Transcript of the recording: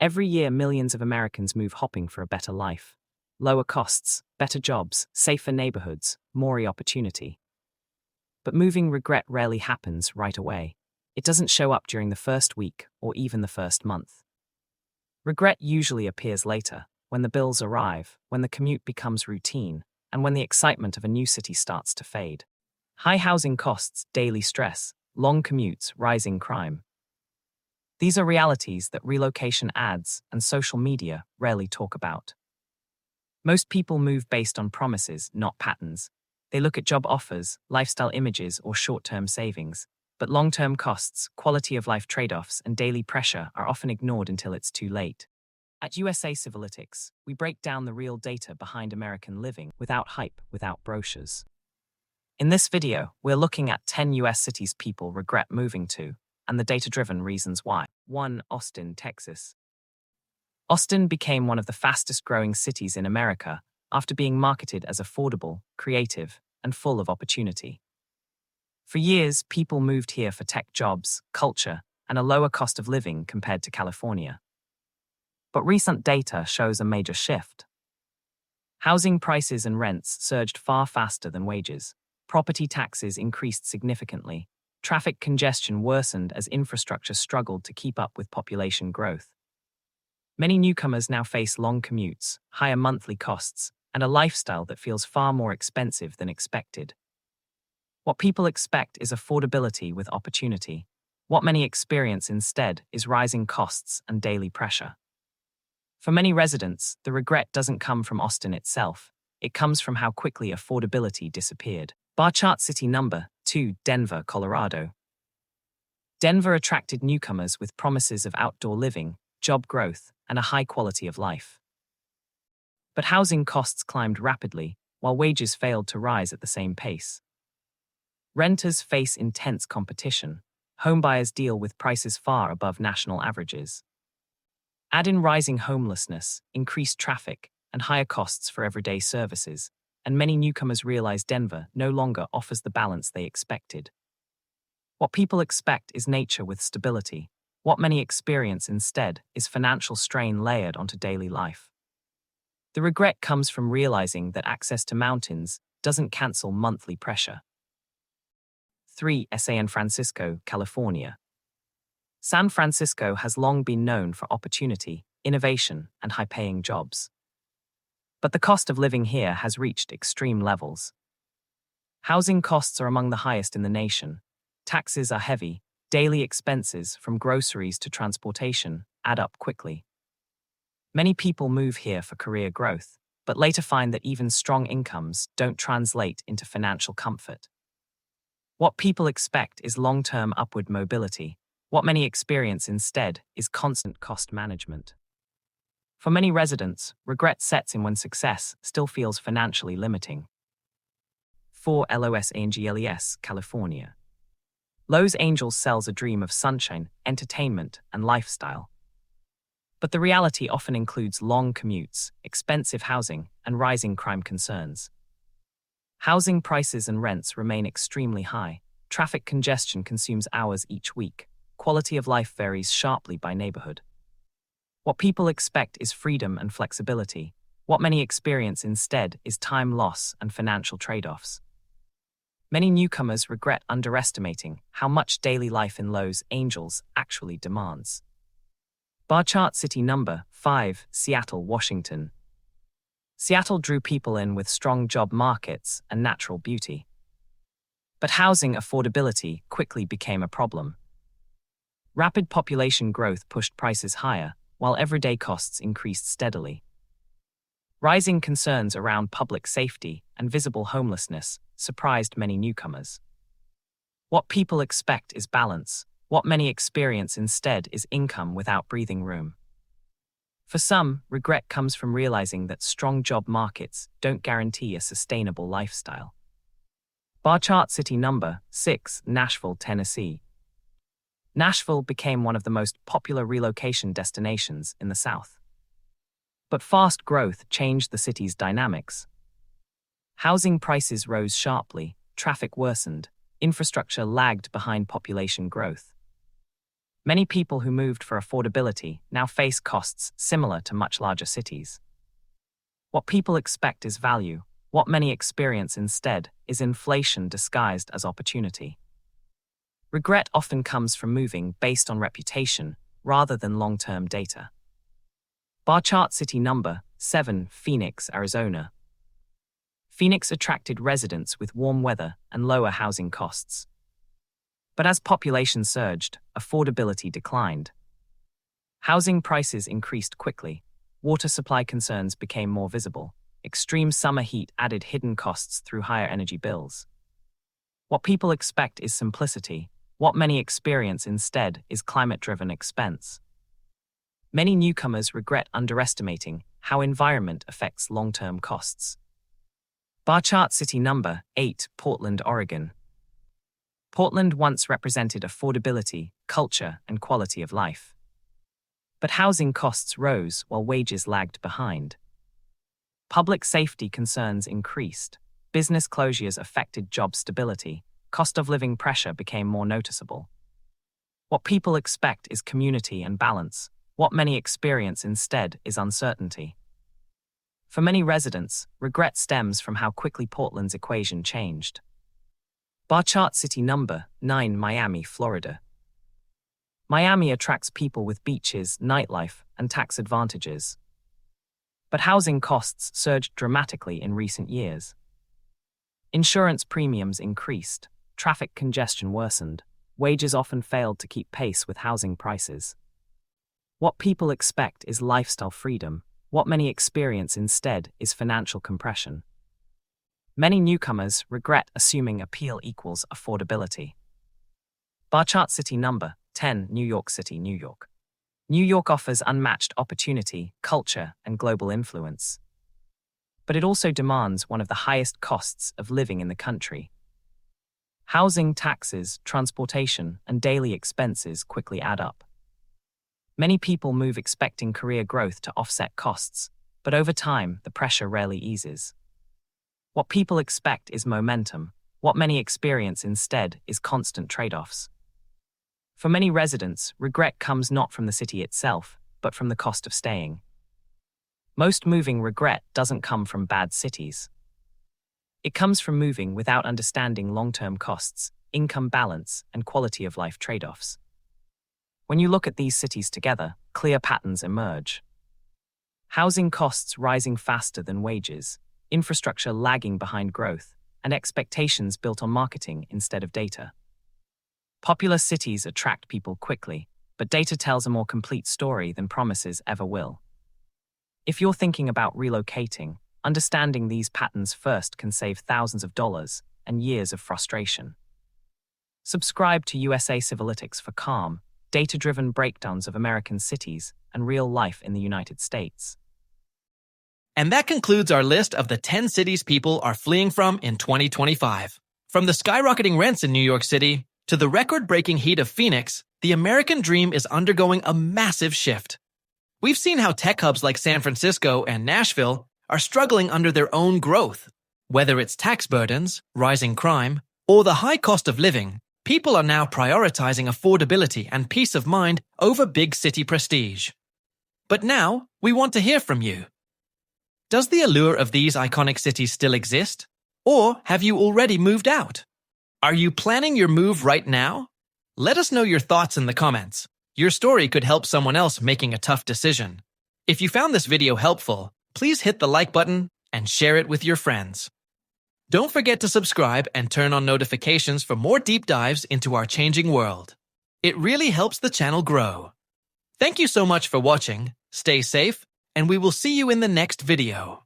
Every year, millions of Americans move hopping for a better life. Lower costs, better jobs, safer neighborhoods, more opportunity. But moving regret rarely happens right away. It doesn't show up during the first week or even the first month. Regret usually appears later, when the bills arrive, when the commute becomes routine, and when the excitement of a new city starts to fade. High housing costs, daily stress, long commutes, rising crime. These are realities that relocation ads and social media rarely talk about. Most people move based on promises, not patterns. They look at job offers, lifestyle images, or short-term savings. But long-term costs, quality of life trade-offs, and daily pressure are often ignored until it's too late. At USA Civilytics, we break down the real data behind American living without hype, without brochures. In this video, we're looking at 10 US cities people regret moving to, and the data-driven reasons why. 1. Austin, Texas. Austin became one of the fastest-growing cities in America after being marketed as affordable, creative, and full of opportunity. For years, people moved here for tech jobs, culture, and a lower cost of living compared to California. But recent data shows a major shift. Housing prices and rents surged far faster than wages. Property taxes increased significantly. Traffic congestion worsened as infrastructure struggled to keep up with population growth. Many newcomers now face long commutes, higher monthly costs, and a lifestyle that feels far more expensive than expected. What people expect is affordability with opportunity. What many experience instead is rising costs and daily pressure. For many residents, the regret doesn't come from Austin itself. It comes from how quickly affordability disappeared. Bar chart city number 2, Denver, Colorado. Denver attracted newcomers with promises of outdoor living, job growth, and a high quality of life. But housing costs climbed rapidly, while wages failed to rise at the same pace. Renters face intense competition. Homebuyers deal with prices far above national averages. Add in rising homelessness, increased traffic, and higher costs for everyday services, and many newcomers realize Denver no longer offers the balance they expected. What people expect is nature with stability. What many experience instead is financial strain layered onto daily life. The regret comes from realizing that access to mountains doesn't cancel monthly pressure. 3. San Francisco, California. San Francisco has long been known for opportunity, innovation, and high-paying jobs. But the cost of living here has reached extreme levels. Housing costs are among the highest in the nation. Taxes are heavy. Daily expenses, from groceries to transportation, add up quickly. Many people move here for career growth, but later find that even strong incomes don't translate into financial comfort. What people expect is long-term upward mobility. What many experience instead is constant cost management. For many residents, regret sets in when success still feels financially limiting. 4. Los Angeles, California. Los Angeles sells a dream of sunshine, entertainment, and lifestyle. But the reality often includes long commutes, expensive housing, and rising crime concerns. Housing prices and rents remain extremely high. Traffic congestion consumes hours each week. Quality of life varies sharply by neighborhood. What people expect is freedom and flexibility. What many experience instead is time loss and financial trade-offs. Many newcomers regret underestimating how much daily life in Los Angeles actually demands. Bar chart city number 5, Seattle, Washington. Seattle drew people in with strong job markets and natural beauty. But housing affordability quickly became a problem. Rapid population growth pushed prices higher, while everyday costs increased steadily. Rising concerns around public safety and visible homelessness surprised many newcomers. What people expect is balance. What many experience instead is income without breathing room. For some, regret comes from realizing that strong job markets don't guarantee a sustainable lifestyle. Bar chart city number 6, Nashville, Tennessee. Nashville became one of the most popular relocation destinations in the South. But fast growth changed the city's dynamics. Housing prices rose sharply, traffic worsened, infrastructure lagged behind population growth. Many people who moved for affordability now face costs similar to much larger cities. What people expect is value. What many experience instead is inflation disguised as opportunity. Regret often comes from moving based on reputation rather than long-term data. Bar chart city number 7, Phoenix, Arizona. Phoenix attracted residents with warm weather and lower housing costs. But as population surged, affordability declined. Housing prices increased quickly. Water supply concerns became more visible. Extreme summer heat added hidden costs through higher energy bills. What people expect is simplicity. What many experience instead is climate-driven expense. Many newcomers regret underestimating how environment affects long-term costs. Bar chart city number 8, Portland, Oregon. Portland once represented affordability, culture, and quality of life. But housing costs rose while wages lagged behind. Public safety concerns increased. Business closures affected job stability. Cost of living pressure became more noticeable. What people expect is community and balance. What many experience instead is uncertainty. For many residents, regret stems from how quickly Portland's equation changed. Bar chart city number 9, Miami, Florida. Miami attracts people with beaches, nightlife, and tax advantages. But housing costs surged dramatically in recent years. Insurance premiums increased, traffic congestion worsened, wages often failed to keep pace with housing prices. What people expect is lifestyle freedom. What many experience instead is financial compression. Many newcomers regret assuming appeal equals affordability. Bar chart city number 10, New York City, New York. New York offers unmatched opportunity, culture, and global influence. But it also demands one of the highest costs of living in the country. Housing, taxes, transportation, and daily expenses quickly add up. Many people move expecting career growth to offset costs, but over time, the pressure rarely eases. What people expect is momentum. What many experience instead is constant trade-offs. For many residents, regret comes not from the city itself, but from the cost of staying. Most moving regret doesn't come from bad cities. It comes from moving without understanding long-term costs, income balance, and quality of life trade-offs. When you look at these cities together, clear patterns emerge. Housing costs rising faster than wages, infrastructure lagging behind growth, and expectations built on marketing instead of data. Populous cities attract people quickly, but data tells a more complete story than promises ever will. If you're thinking about relocating, understanding these patterns first can save thousands of dollars and years of frustration. Subscribe to USA Civilytics for calm, data-driven breakdowns of American cities and real life in the United States. And that concludes our list of the 10 cities people are fleeing from in 2025. From the skyrocketing rents in New York City to the record-breaking heat of Phoenix, the American dream is undergoing a massive shift. We've seen how tech hubs like San Francisco and Nashville are struggling under their own growth. Whether it's tax burdens, rising crime, or the high cost of living, people are now prioritizing affordability and peace of mind over big city prestige. But now, we want to hear from you. Does the allure of these iconic cities still exist? Or have you already moved out? Are you planning your move right now? Let us know your thoughts in the comments. Your story could help someone else making a tough decision. If you found this video helpful, please hit the like button and share it with your friends. Don't forget to subscribe and turn on notifications for more deep dives into our changing world. It really helps the channel grow. Thank you so much for watching, stay safe, and we will see you in the next video.